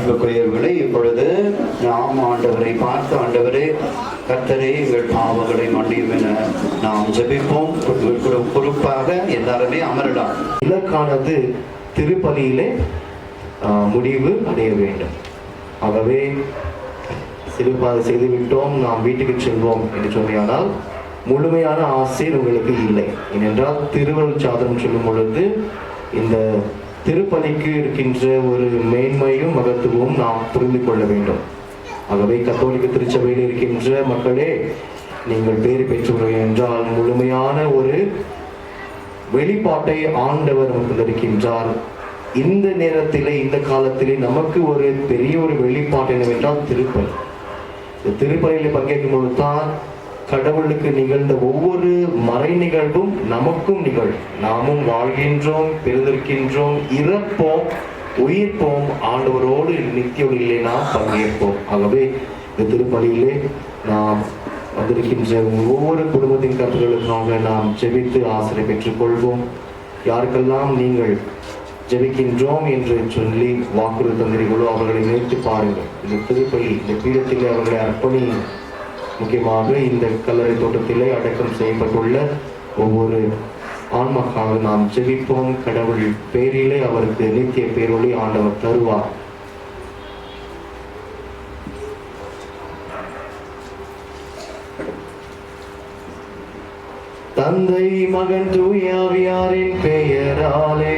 அன்புக்குரியவர்களை, இப்பொழுது நாம் ஆண்டவரை பார்த்து, ஆண்டவரே கர்த்தரே எங்கள் பாவங்களை மன்னியும் என நாம் ஜெபிப்போம். குறிப்பாக எல்லாருமே அமரலாம். இலக்கானது திருப்பலியிலே முடிவு அடைய வேண்டும். ஆகவே சிறுபாதை செய்துவிட்டோம், நாம் வீட்டுக்கு செல்வோம் என்று சொன்னால் முழுமையான ஆசீர் உங்களுக்கு இல்லை. ஏனென்றால் திருவருள் சாதனம் சொல்லும் பொழுது இந்த திருப்பலிக்கு இருக்கின்ற ஒரு மேன்மையும் மகத்துவமும் நாம் புரிந்து கொள்ள வேண்டும். ஆகவே கத்தோலிக்க திருச்சபையில் இருக்கின்ற மக்களே, நீங்கள் பேறு பெற்றுள்ளீர்கள் என்றால் முழுமையான ஒரு வெளிப்பாட்டை ஆண்டவர் நமக்கு இருக்கின்றார். இந்த நேரத்திலே, இந்த காலத்திலே நமக்கு ஒரு பெரிய ஒரு வெளிப்பாடு என்னவென்றால் திருப்பலி. திருப்பலியில் பங்கேற்கும் பொழுதுதான் கடவுளுக்கு நிகழ்ந்த ஒவ்வொரு மறை நிகழ்வும் நமக்கும் நிகழும். நாமும் வாழ்கின்றோம், பிறந்திருக்கின்றோம், இறப்போம், உயிர்ப்போம், ஆண்டவரோடு நித்திய ஒளியிலே நாம் பங்கேற்போம். ஆகவே இந்த திருப்பலியிலே நாம் வந்திருக்கின்ற ஒவ்வொரு குடும்பத்தின் கருத்துக்களுக்காக நாம் ஜெபித்து ஆசிரியை பெற்றுக் கொள்வோம். யாருக்கெல்லாம் நீங்கள் ஜெபிக்கின்றோம் என்று சொல்லி வாக்குறுதி தந்திரிகளோ அவர்களை நிறுத்தி பாருங்கள். இந்த திருப்பலி, இந்த பீடத்திலே அவர்களை அர்ப்பணி. முக்கியமாக இந்த கல்லறை தோட்டத்திலே அடக்கம் செய்யப்பட்டுள்ள ஒவ்வொரு ஆன்மாக்காக நாம் ஜெபிப்போம். கடவுள் பேரிலே அவருக்கு நித்திய பேரொளி ஆண்டவர் தருவார். தந்தை, மகன், தூய ஆவியாரின் பெயராலே